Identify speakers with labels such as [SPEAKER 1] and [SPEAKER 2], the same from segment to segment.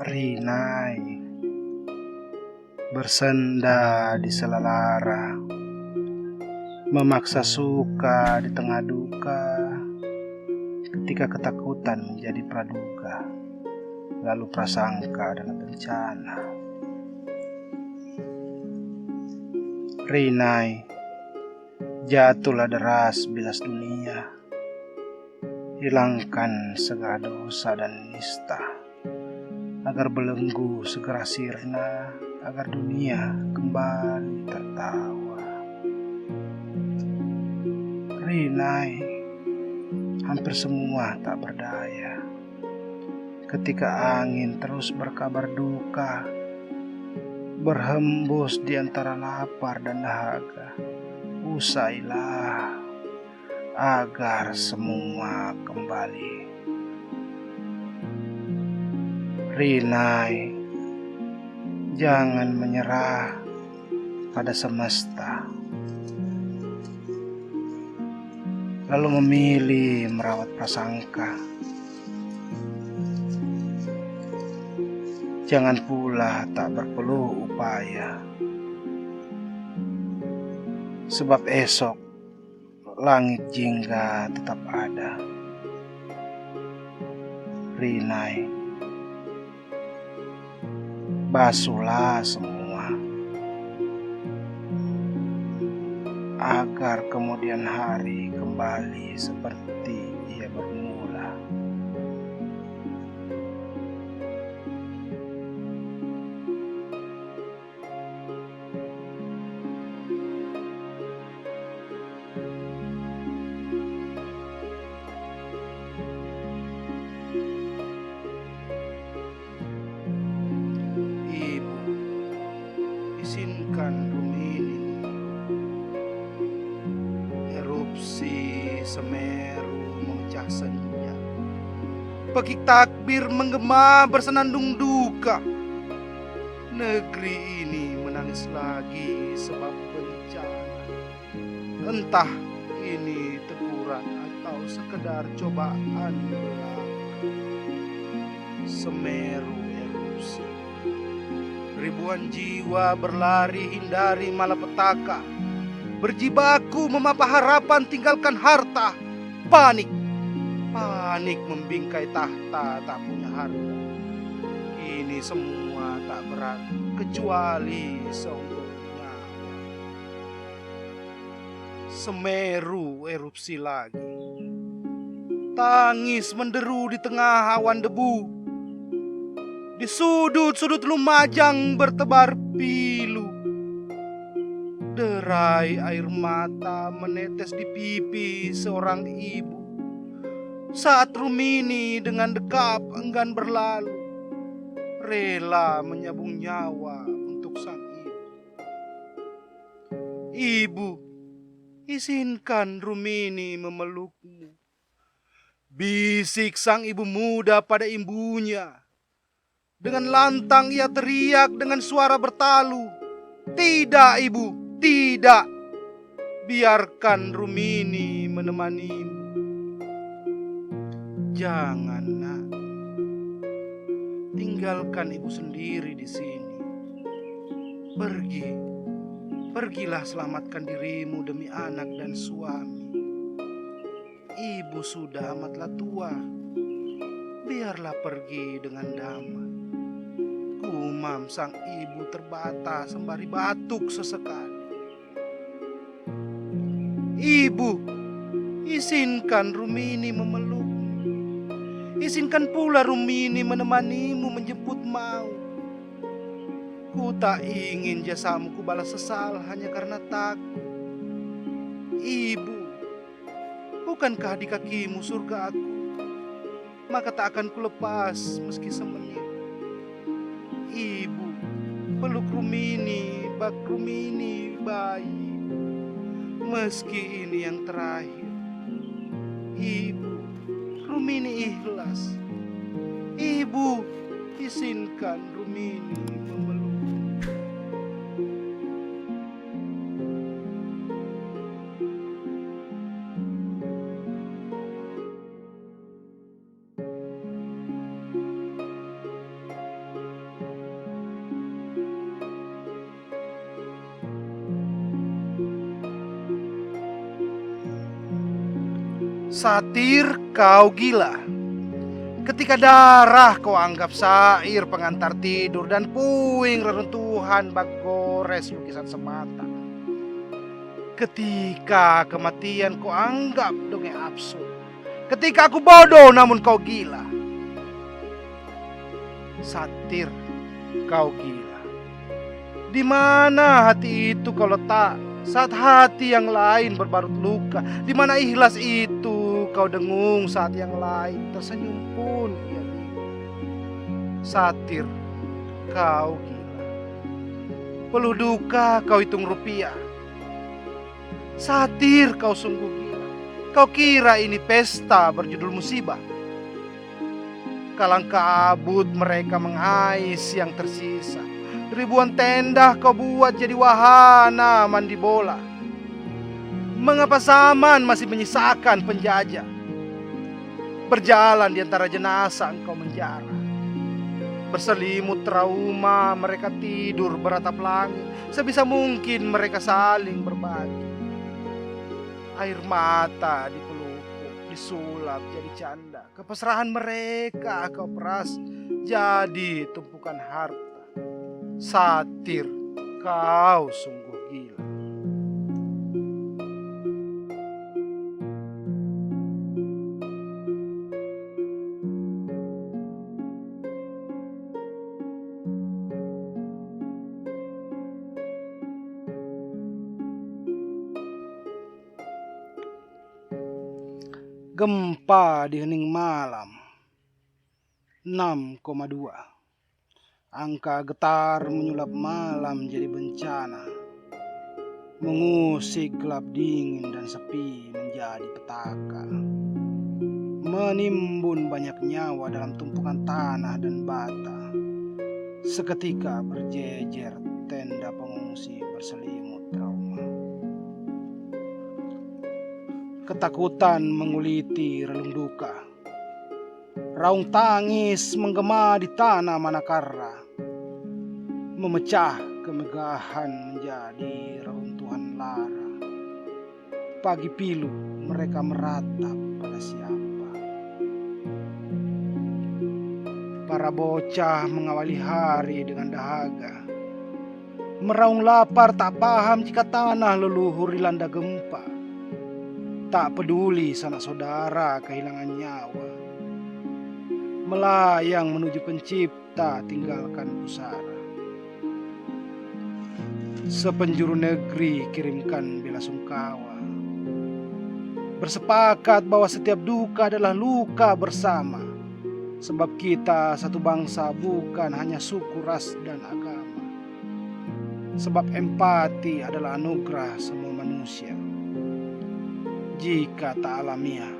[SPEAKER 1] Rinai bersenda di sela-lara, memaksa suka di tengah duka, ketika ketakutan menjadi praduga, lalu prasangka adalah bencana. Rinai jatuhlah deras bilas dunia, hilangkan segala dosa dan nista, agar belenggu segera sirna, agar dunia kembali tertawa. Rinai, hampir semua tak berdaya, ketika angin terus berkabar duka, berhembus di antara lapar dan dahaga. Usailah, agar semua kembali. Rinai, jangan menyerah pada semesta, lalu memilih merawat prasangka. Jangan pula tak berpeluh upaya, sebab esok langit jingga tetap ada. Rinai, basuhlah semua, agar kemudian hari kembali seperti ia bermula. Ibu, izinkan bumi ini erupsi Semeru memecah senja, pekik takbir menggema bersenandung duka. Negeri ini menangis lagi sebab bencana, entah ini teguran atau sekedar cobaan belaka. Semeru erupsi, ribuan jiwa berlari hindari malapetaka, berjibaku memapa harapan tinggalkan harta. Panik membingkai tahta tak punya harta. Kini semua tak berarti kecuali seumur nyawa. Semeru erupsi lagi, tangis menderu di tengah awan debu. Di sudut-sudut Lumajang bertebar pilu, derai air mata menetes di pipi seorang ibu saat Rumini dengan dekap enggan berlalu, rela menyambung nyawa untuk sang ibu. Ibu, izinkan Rumini memelukmu, bisik sang ibu muda pada imbunya. Dengan lantang ia teriak dengan suara bertalu, "Tidak ibu, tidak. Biarkan Rumini menemanimu." Jangan nak, tinggalkan ibu sendiri di sini. Pergilah selamatkan dirimu demi anak dan suami. Ibu sudah amatlah tua, biarlah pergi dengan damai. Gumam sang ibu terbata sembari batuk sesekali. Ibu, izinkan Rumini memelukmu. Izinkan pula Rumini menemanimu menjemput maut. Ku tak ingin jasamu ku balas sesal hanya karena takut. Ibu, bukankah di kakimu surga aku? Maka tak akan ku lepas meski semenit. Ibu, peluk Rumini, bak Rumini bayi, meski ini yang terakhir. Ibu, Rumini ikhlas. Ibu, izinkan Rumini memeluk. Satir, kau gila. Ketika darah kau anggap sair pengantar tidur dan puing reruntuhan bak gores lukisan semata. Ketika kematian kau anggap dongeng absurd. Ketika aku bodoh namun kau gila. Satir, kau gila. Di mana hati itu kau letak saat hati yang lain berbarut luka? Di mana ikhlas itu kau dengung saat yang lain tersenyum pun ia bingung? Satir, kau gila. Peluh duka kau hitung rupiah. Satir, kau sungguh gila. Kau kira ini pesta berjudul musibah? Kalang kabut mereka mengais yang tersisa. Ribuan tenda kau buat jadi wahana mandi bola. Mengapa zaman masih menyisakan penjajah? Berjalan di antara jenazah engkau menjara. Berselimut trauma mereka tidur beratap langit. Sebisa mungkin mereka saling berbagi. Air mata dipelupuk, disulap jadi canda. Kepasrahan mereka kau peras jadi tumpukan harta. Satir, kau sungguh gila. Gempa di hening malam 6,2. Angka getar menyulap malam jadi bencana. Mengusik gelap dingin dan sepi menjadi petaka. Menimbun banyak nyawa dalam tumpukan tanah dan bata. Seketika berjejer tenda pengungsi berselimut trauma. Ketakutan menguliti relung duka. Raung tangis menggema di tanah Manakarra. Memecah kemegahan menjadi reruntuhan lara. Pagi pilu mereka meratap pada siapa. Para bocah mengawali hari dengan dahaga. Meraung lapar tak paham jika tanah leluhur dilanda gempa. Tak peduli sanak saudara kehilangan nyawa. Melayang menuju pencipta tinggalkan pusara. Sepenjuru negeri kirimkan bela sungkawa. Bersepakat bahwa setiap duka adalah luka bersama. Sebab kita satu bangsa bukan hanya suku, ras, dan agama. Sebab empati adalah anugerah semua manusia. Jika tak alamiah,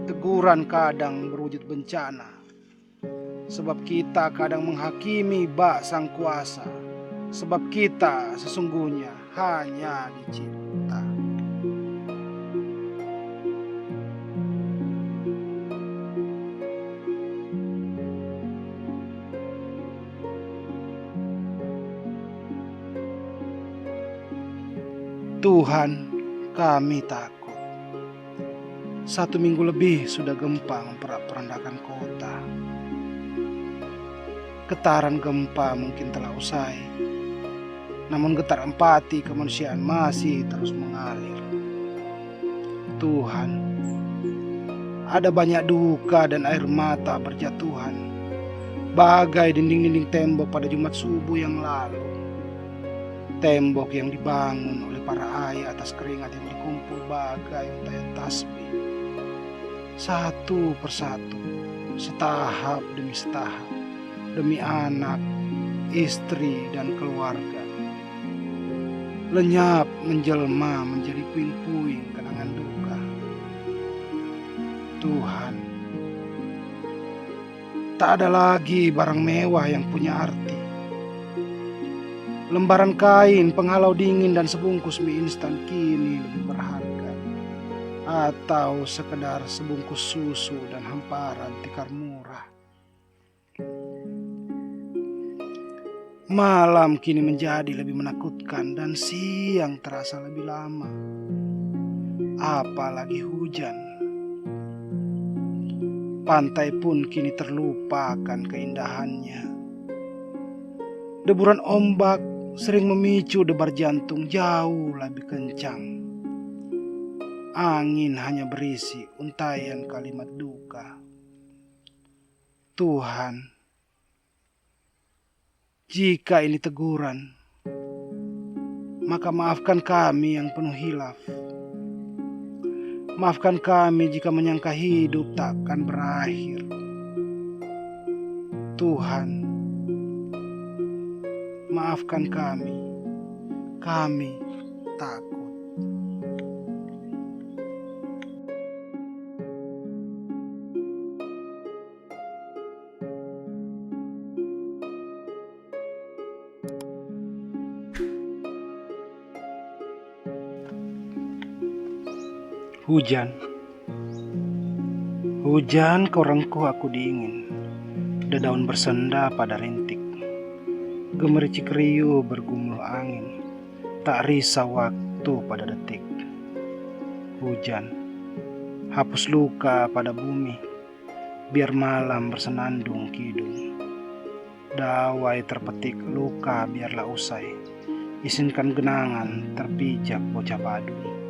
[SPEAKER 1] teguran kadang berwujud bencana. Sebab kita kadang menghakimi bak sang kuasa. Sebab kita sesungguhnya hanya dicipta. Tuhan, kami takut. 1 minggu lebih sudah gempa memporak-porandakan kota. Getaran gempa mungkin telah usai, namun getar empati kemanusiaan masih terus mengalir. Tuhan, ada banyak duka dan air mata berjatuhan, bagai dinding-dinding tembok pada Jumat subuh yang lalu. Tembok yang dibangun oleh para ayah atas keringat yang dikumpul bagai untayan tasbih. Satu persatu, setahap demi setahap, demi anak, istri, dan keluarga. Lenyap menjelma menjadi puing-puing kenangan duka. Tuhan, tak ada lagi barang mewah yang punya arti. Lembaran kain, penghalau dingin, dan sebungkus mie instan kini lebih berharga. Atau sekedar sebungkus susu dan hamparan tikar murah. Malam kini menjadi lebih menakutkan dan siang terasa lebih lama. Apalagi hujan. Pantai pun kini terlupakan keindahannya. Deburan ombak sering memicu debar jantung jauh lebih kencang. Angin hanya berisi untaian kalimat duka. Tuhan, jika ini teguran, maka maafkan kami yang penuh hilaf. Maafkan kami jika menyangka hidup takkan berakhir. Tuhan, maafkan kami takut. Hujan, hujan kau rengkuh aku dingin, dedaun bersenda pada rintik, gemericik riuh bergumul angin, tak risau waktu pada detik. Hujan, hapus luka pada bumi, biar malam bersenandung kidung. Dawai terpetik luka biarlah usai, izinkan genangan terpijak bocah padu.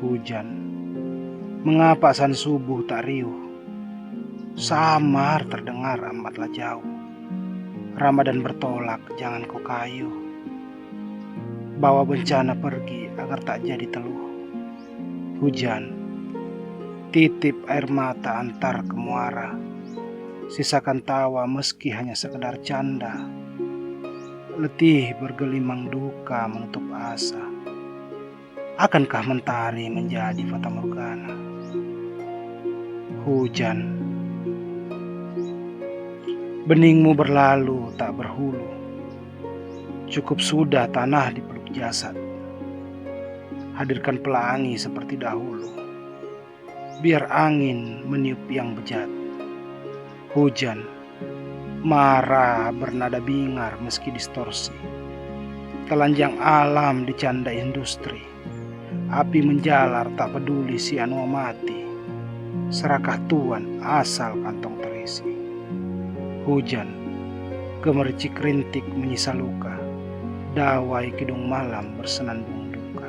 [SPEAKER 1] Hujan, mengapa san subuh tak riuh? Samar terdengar amatlah jauh. Ramadan bertolak, jangan kau kayuh. Bawa bencana pergi agar tak jadi teluh. Hujan, titip air mata antar ke muara. Sisakan tawa meski hanya sekedar canda. Letih bergelimang duka menutup asa. Akankah mentari menjadi fata morgana? Hujan, beningmu berlalu tak berhulu. Cukup sudah tanah dipeluk jasad. Hadirkan pelangi seperti dahulu, biar angin meniup yang bejat. Hujan, marah bernada bingar meski distorsi. Telanjang alam dicanda industri. Api menjalar tak peduli si anu mati. Serakah Tuhan asal kantong terisi. Hujan, gemericik rintik menyisa luka. Dawai kidung malam bersenandung duka.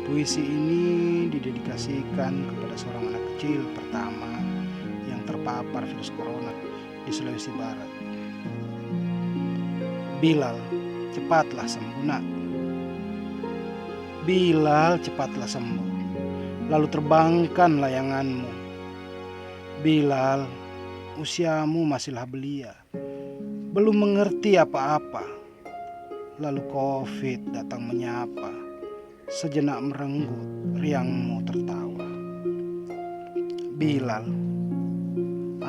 [SPEAKER 1] Puisi ini didedikasikan kepada seorang anak kecil pertama yang terpapar virus corona di Sulawesi Barat. Bilal, cepatlah sembuh nak. Bilal, cepatlah sembuh. Lalu terbangkan layanganmu. Bilal, usiamu masihlah belia, belum mengerti apa-apa. Lalu COVID datang menyapa. Sejenak merenggut, riangmu tertawa. Bilal,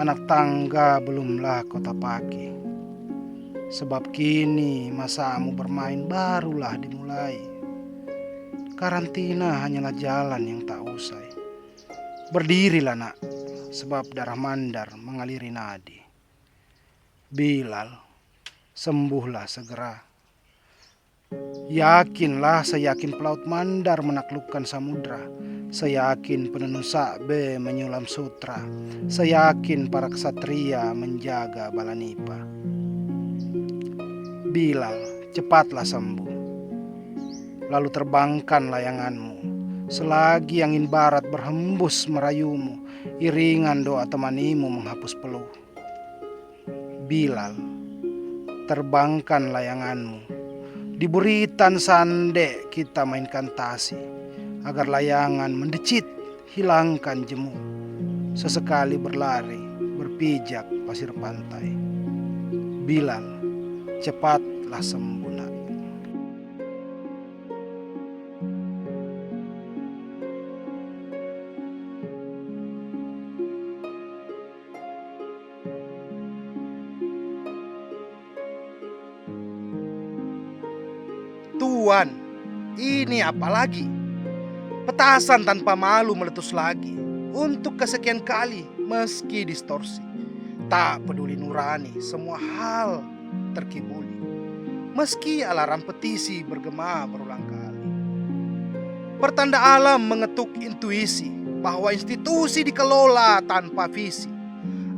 [SPEAKER 1] anak tangga belumlah kau tapaki. Sebab kini masamu bermain barulah dimulai. Karantina hanyalah jalan yang tak usai. Berdirilah nak, sebab darah mandar mengaliri nadi. Bilal, sembuhlah segera. Yakinlah, seyakin pelaut mandar menaklukkan samudra. Seyakin penenun sakbe menyulam sutra. Seyakin para ksatria menjaga balanipa. Bilal, cepatlah sembuh. Lalu terbangkan layanganmu. Selagi angin barat berhembus merayumu, iringan doa temanimu menghapus peluh. Bilal, terbangkan layanganmu. Di buritan sande kita mainkan tasi, agar layangan mendecit hilangkan jemu. Sesekali berlari, berpijak pasir pantai. Bilal, cepatlah sembuh nak. Tuan, ini apa lagi? Petasan tanpa malu meletus lagi. Untuk kesekian kali, meski distorsi, tak peduli nurani, semua hal terkibuli. Meski alarm petisi bergema berulang kali. Pertanda alam mengetuk intuisi bahwa institusi dikelola tanpa visi.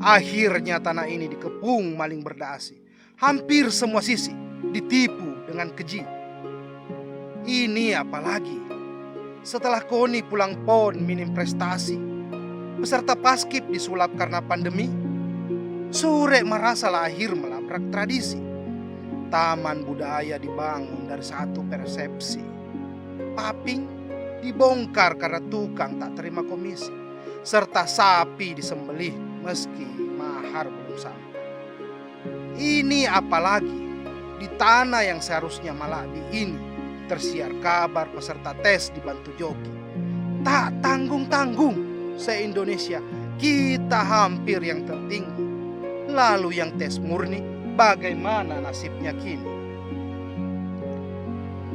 [SPEAKER 1] Akhirnya tanah ini dikepung maling berdasi. Hampir semua sisi ditipu dengan keji. Ini apalagi setelah KONI pulang PON minim prestasi, peserta paskib disulap karena pandemi, Sure merasa lahir melabrak tradisi. Taman budaya dibangun dari satu persepsi. Paping dibongkar karena tukang tak terima komisi. Serta sapi disembelih meski mahar belum sampai. Ini apalagi di tanah yang seharusnya Maladi ini tersiar kabar peserta tes dibantu joki. Tak tanggung-tanggung se-Indonesia kita hampir yang tertinggi. Lalu yang tes murni bagaimana nasibnya kini?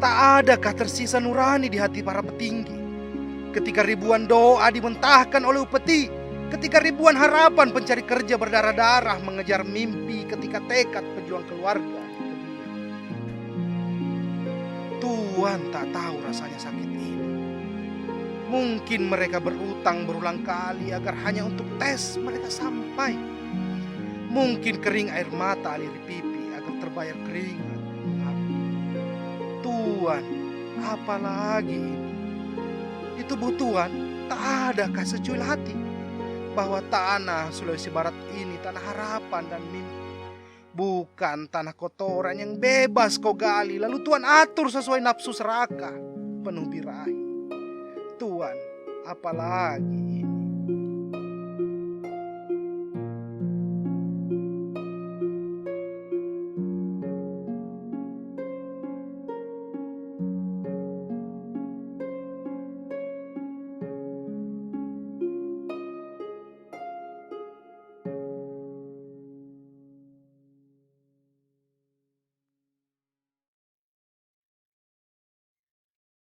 [SPEAKER 1] Tak adakah tersisa nurani di hati para petinggi ketika ribuan doa dimentahkan oleh upeti, ketika ribuan harapan pencari kerja berdarah-darah mengejar mimpi, ketika tekad pejuang keluarga Tuhan tak tahu rasanya sakit ini. Mungkin mereka berutang berulang kali agar hanya untuk tes mereka sampai. Mungkin kering air mata aliri pipi agar terbayar keringat. Tuhan, apalagi ini? Di tubuh Tuhan tak adakah secuil hati bahwa tanah Sulawesi Barat ini tanah harapan dan mimpi, bukan tanah kotoran yang bebas kau gali lalu Tuhan atur sesuai nafsu serakah penuh birahi. Tuhan, apalagi ini?